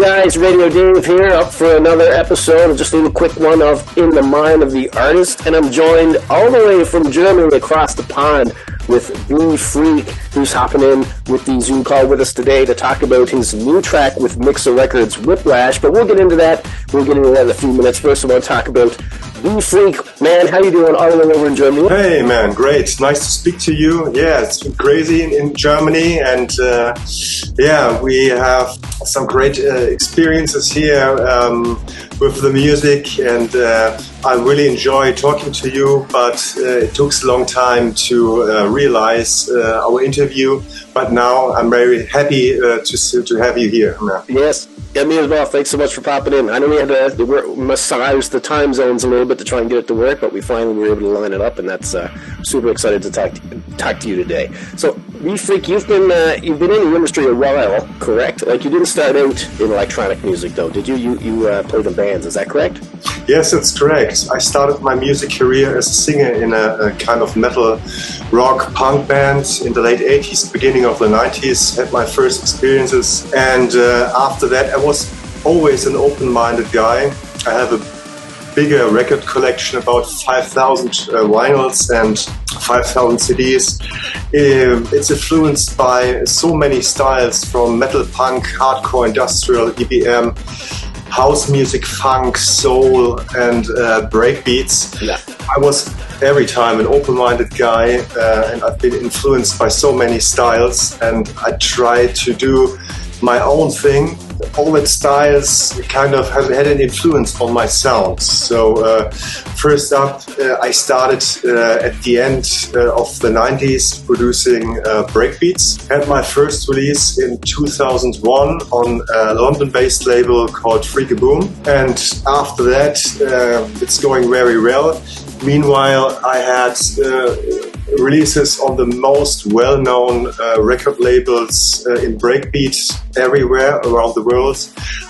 guys, Radio Dave here, up for another episode, just a little quick one of In the Mind of the Artist, and I'm joined all the way from Germany across the pond with B-PHREAK, who's hopping in with the Zoom call with us today to talk about his new track with Mixa Records, Whiplash, but we'll get into that. We'll get into that in a few minutes. First, I want to talk about B-PHREAK. Man, how you doing all the way over in Germany? Hey, man, great. Nice to speak to you. Yeah, it's been crazy in Germany, and we have some great experiences here with the music, and I really enjoy talking to you, but it took a long time to realize our interview, but now I'm very happy to have you here. Yes. Yeah, me as well. Thanks so much for popping in. I know we had to massage the time zones a little bit to try and get it to work, but we finally were able to line it up, and that's super excited to talk to you today. So, B-PHREAK, you've been in the industry a while, correct? Like, you didn't start out in electronic music, though, did you? You played in bands, is that correct? Yes, that's correct. I started my music career as a singer in a kind of metal rock punk band in the late 80s, beginning of the 90s. Had my first experiences, and after that I was always an open-minded guy. I have a bigger record collection, about 5,000 vinyls and 5,000 CDs. It's influenced by so many styles, from metal, punk, hardcore, industrial, EBM, house music, funk, soul, and breakbeats. Yeah. I was every time an open-minded guy, and I've been influenced by so many styles, and I try to do my own thing. All that styles kind of have had an influence on my sound. So first up, I started at the end of the 90s producing breakbeats. Had my first release in 2001 on a London-based label called Phreak. And after that, it's going very well. Meanwhile, I had releases on the most well-known record labels in breakbeat everywhere around the world.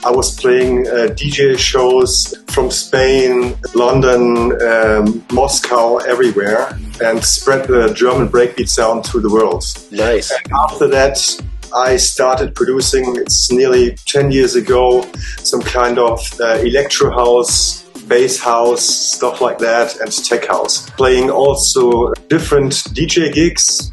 I was playing DJ shows from Spain, London, Moscow, everywhere, and spread the German breakbeat sound to the world. Nice. And after that, I started producing, it's nearly 10 years ago, some kind of electro house, bass house, stuff like that, and tech house. Playing also different DJ gigs.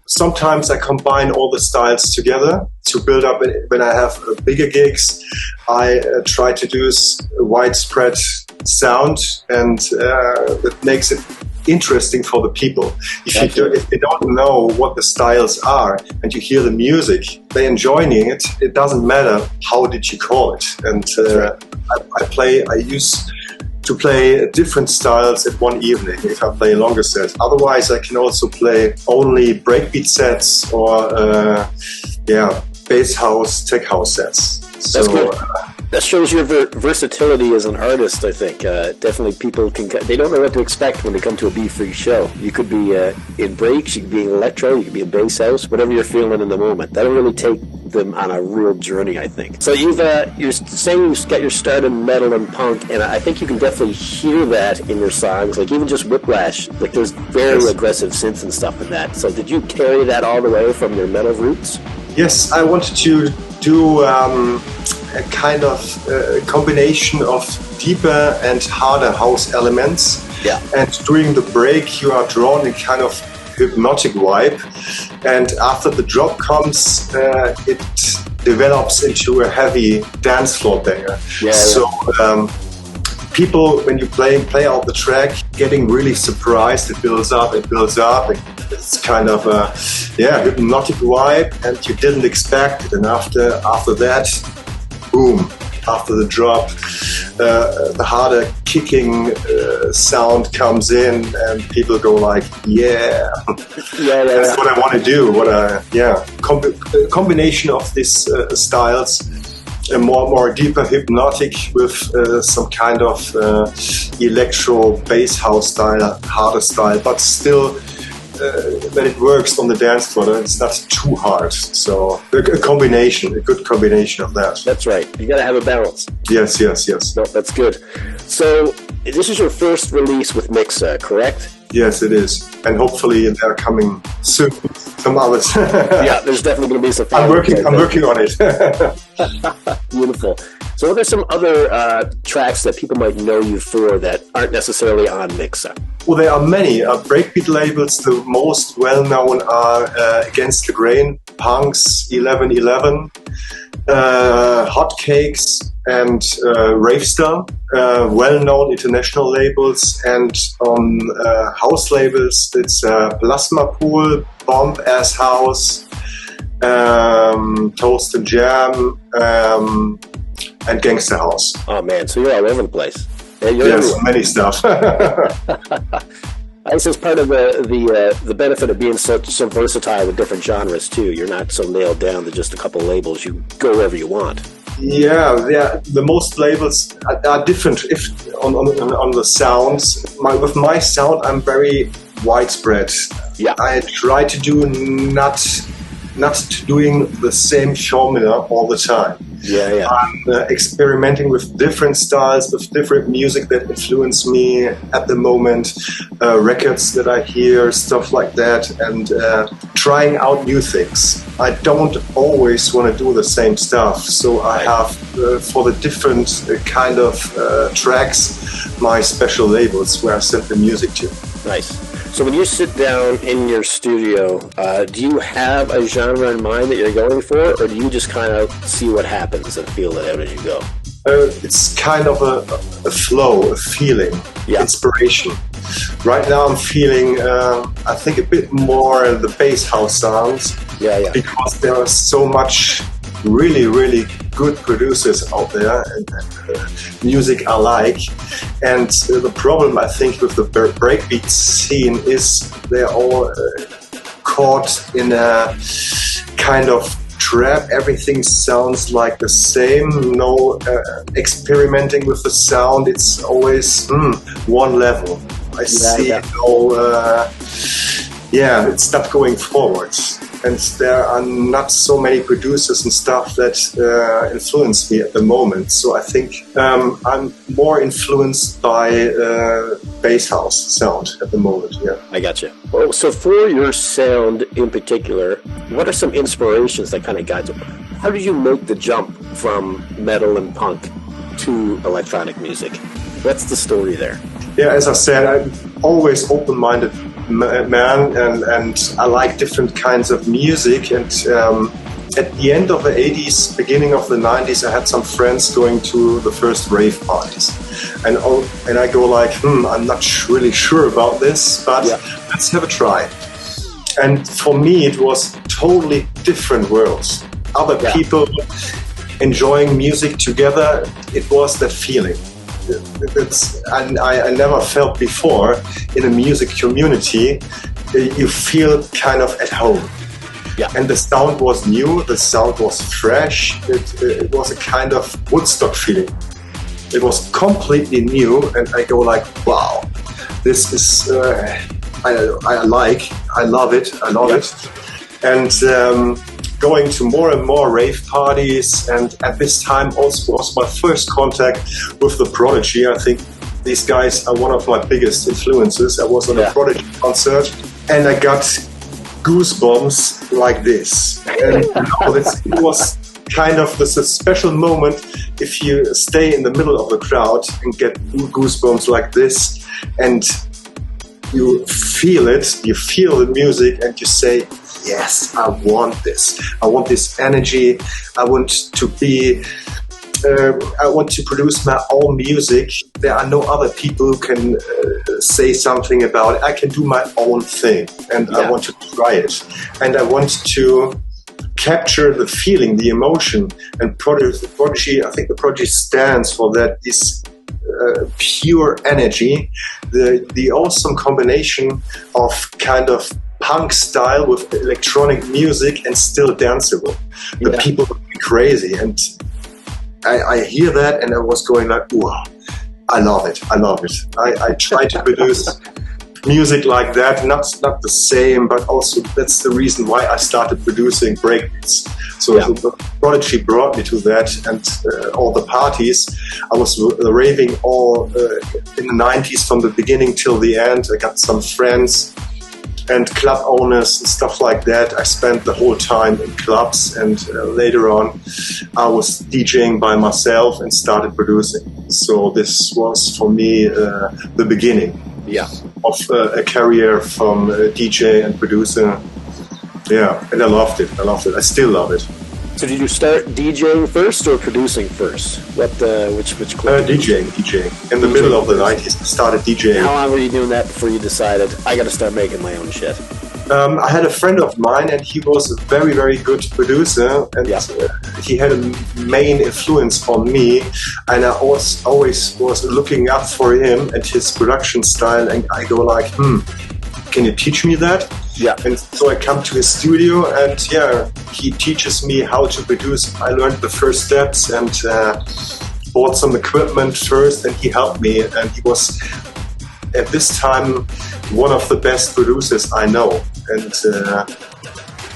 Sometimes I combine all the styles together to build up. When I have bigger gigs, I try to do a widespread sound, and that makes it interesting for the people. If they don't know what the styles are and you hear the music, they're enjoying it. It doesn't matter how did you call it. And I used to play different styles at one evening if I play a longer set. Otherwise, I can also play only breakbeat sets or bass house, tech house sets. That's good. That shows your versatility as an artist, I think. Definitely people they don't know what to expect when they come to a B-PHREAK show. You could be in breaks, you could be in electro, you could be in bass house, whatever you're feeling in the moment. That'll really take them on a real journey, I think. So you're saying you got your start in metal and punk, and I think you can definitely hear that in your songs, like even just Whiplash, like there's very aggressive synths and stuff in that. So did you carry that all the way from your metal roots? Yes, I wanted to do a kind of combination of deeper and harder house elements. Yeah. And during the break, you are drawn in kind of hypnotic vibe. And after the drop comes, it develops into a heavy dance floor banger. Yeah. So people, when you play out the track, getting really surprised. It builds up. It's kind of a hypnotic vibe, and you didn't expect it. And after that, boom, after the drop, the harder kicking sound comes in, and people go like, that's what I want to do. Combination of these styles, a more deeper hypnotic with some kind of electro bass house style, harder style, but still that it works on the dance floor. It's not too hard. So a good combination of that. That's right. You got to have a balance. Yes. No, that's good. So this is your first release with Mixa, correct? Yes, it is. And hopefully they're coming soon, some others. Yeah, there's definitely going to be some. I'm working on it. Beautiful. So what are some other tracks that people might know you for that aren't necessarily on Mixa? Well, there are many. Breakbeat labels, the most well-known are Against the Grain, Punks, 1111, Hotcakes, and Ravestar, well-known international labels. And on house labels, it's Plasma Pool, Bomb Ass House, Toast and Jam, and Gangster House. Oh man, so you're all over the place. Yes, many stuff. I guess it's part of the benefit of being so versatile with different genres too. You're not so nailed down to just a couple labels. You go wherever you want. Yeah. The most labels are different. If on the sounds, with my sound, I'm very widespread. Yeah, I try to do not doing the same formula all the time. Yeah. I'm experimenting with different styles, with different music that influence me at the moment, records that I hear, stuff like that, and trying out new things. I don't always want to do the same stuff, so I have, for the different kind of tracks, my special labels where I send the music to. Nice. So when you sit down in your studio, do you have a genre in mind that you're going for, or do you just kind of see what happens and feel it out as you go? It's kind of a flow, a feeling, inspiration. Right now I'm feeling, I think, a bit more the bass house sounds, because there are so much really, really good producers out there and music I like. And the problem, I think, with the breakbeat scene is they're all caught in a kind of trap. Everything sounds like the same. No experimenting with the sound. It's always one level. I see it's not going forward. And there are not so many producers and stuff that influence me at the moment. So I think I'm more influenced by bass house sound at the moment. Yeah, I gotcha. Well, so for your sound in particular, what are some inspirations that kind of guide you? How did you make the jump from metal and punk to electronic music? What's the story there? Yeah, as I said, I'm always open-minded man, and I like different kinds of music. And at the end of the 80s, beginning of the 90s, I had some friends going to the first rave parties, and I go like, I'm not really sure about this, but let's have a try. And for me, it was totally different worlds. Other people enjoying music together, it was that feeling. I never felt before in a music community. You feel kind of at home. Yeah. And the sound was new, the sound was fresh. It was a kind of Woodstock feeling. It was completely new, and I go like, wow, this is I love it. And going to more and more rave parties, and at this time also was my first contact with the Prodigy. I think these guys are one of my biggest influences. I was on a Prodigy concert, and I got goosebumps like this. And it was kind of this a special moment if you stay in the middle of the crowd and get goosebumps like this, and you feel it, you feel the music, and you say, yes, I want this. I want this energy. I want to be. I want to produce my own music. There are no other people who can say something about it. I can do my own thing, and I want to try it. And I want to capture the feeling, the emotion. And Prodigy, I think the Prodigy stands for that. This pure energy, the awesome combination of kind of punk style with electronic music and still danceable. The people would be crazy, and I hear that, and I was going like, wow, I love it. I try to produce music like that. Not the same, but also that's the reason why I started producing breakbeats. So the Prodigy brought me to that, and all the parties. I was raving all in the 90s from the beginning till the end. I got some friends and club owners and stuff like that. I spent the whole time in clubs, and later on I was DJing by myself and started producing. So this was for me the beginning of a career from DJ and producer. Yeah, and I loved it. I still love it. So did you start DJing first or producing first? Which club? DJing. In the middle of the 90s, I started DJing. How long were you doing that before you decided, I got to start making my own shit? I had a friend of mine, and he was a very, very good producer, and he had a main influence on me, and I always was looking up for him and his production style, and I go like, can you teach me that? Yeah. And so I come to his studio, and he teaches me how to produce. I learned the first steps and bought some equipment first, and he helped me, and he was at this time one of the best producers I know. And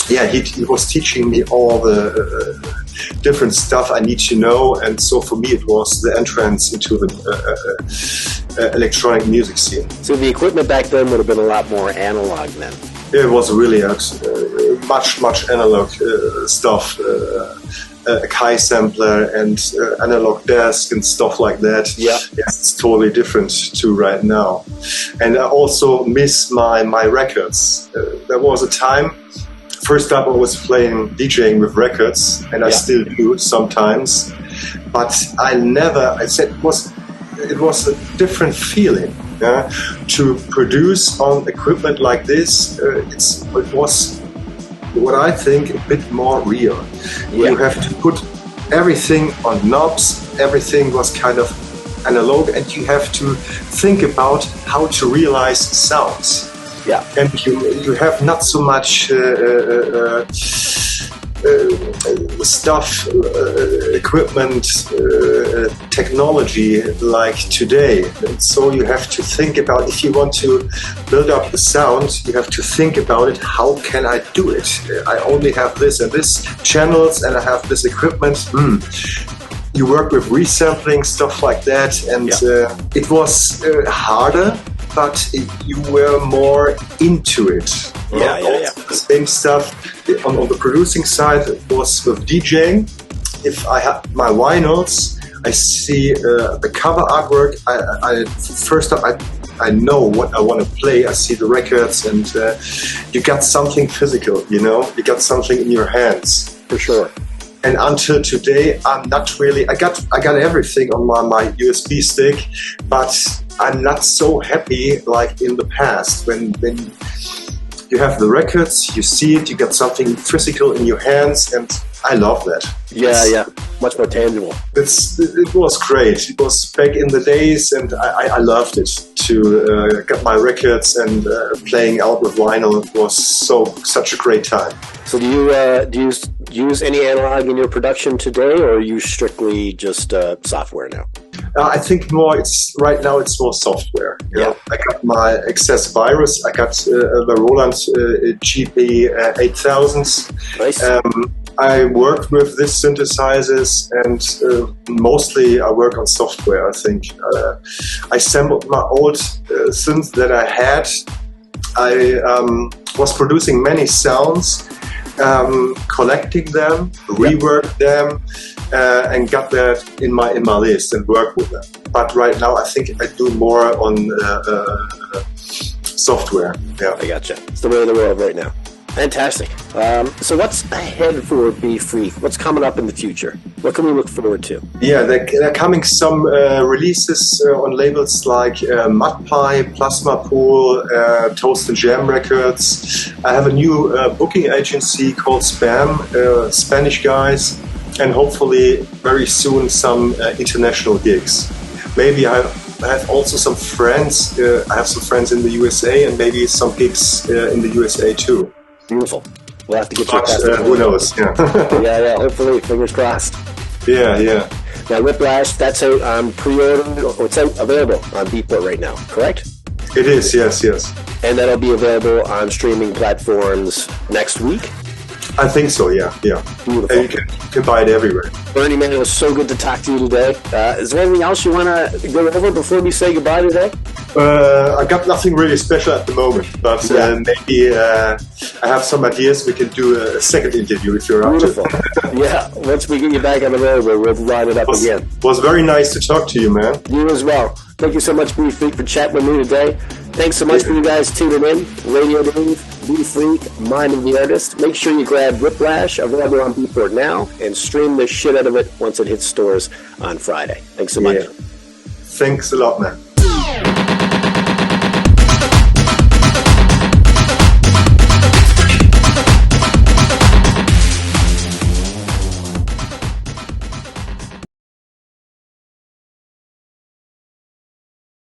he was teaching me all the different stuff I need to know, and so for me it was the entrance into the electronic music scene. So the equipment back then would have been a lot more analog then? It was really much analog stuff, a Kai sampler and analog desk and stuff like that. Yes, it's totally different to right now. And I also miss my records. There was a time, first up I was DJing with records, and I still do sometimes, but it was a different feeling. To produce on equipment like this, it was what I think a bit more real. You have to put everything on knobs, everything was kind of analog, and you have to think about how to realize sounds. And you have not so much stuff, equipment, technology like today. And so you have to think about, if you want to build up the sound, you have to think about it, how can I do it? I only have this and this channels, and I have this equipment. You work with resampling, stuff like that, and it was harder, but you were more into it. The same stuff on the producing side was with DJing. If I have my vinyls, I see the cover artwork. I know what I want to play. I see the records, and you got something physical. You got something in your hands. For sure. And until today, I'm not really. I got everything on my USB stick, but I'm not so happy like in the past when you have the records, you see it, you got something physical in your hands, and I love that. Much more tangible. It was great. It was back in the days, and I loved it to get my records and playing out with vinyl. It was such a great time. So do you use any analog in your production today, or are you strictly just software now? I think right now it's more software. I got my Access Virus. I got the Roland GP8000s. Nice. I worked with these synthesizers, and mostly I work on software. I think I sampled my old synths that I had. I was producing many sounds, collecting them, reworked them, and got that in my list and work with them. But right now, I think I do more on software. I gotcha. It's the way of the world right now. Fantastic. So what's ahead for B-PHREAK? What's coming up in the future? What can we look forward to? There are coming some releases on labels like Mudpie, Plasma Pool, Toast and Jam Records. I have a new booking agency called Spam, Spanish guys, and hopefully very soon some international gigs. Maybe I have also some friends. I have some friends in the USA, and maybe some gigs in the USA too. Beautiful. We'll have to get you who knows? Hopefully, fingers crossed. Now Whiplash, that's out on pre-order, or it's out available on Beatport right now, correct? It is, yes. And that'll be available on streaming platforms next week? I think so, yeah. Beautiful. And you can buy it everywhere. Bernie, man, it was so good to talk to you today. Is there anything else you want to go over before we say goodbye today? I got nothing really special at the moment, but maybe I have some ideas. We can do a second interview if you're up to it. Yeah, once we get you back on the road, we'll line it up again. It was very nice to talk to you, man. You as well. Thank you so much, B-PHREAK, for chatting with me today. Thanks so much for you guys tuning in. Radio Dave, B-PHREAK, Mind of the Artist. Make sure you grab Whiplash, available on Beatport now, and stream the shit out of it once it hits stores on Friday. Thanks so much. Thanks a lot, man.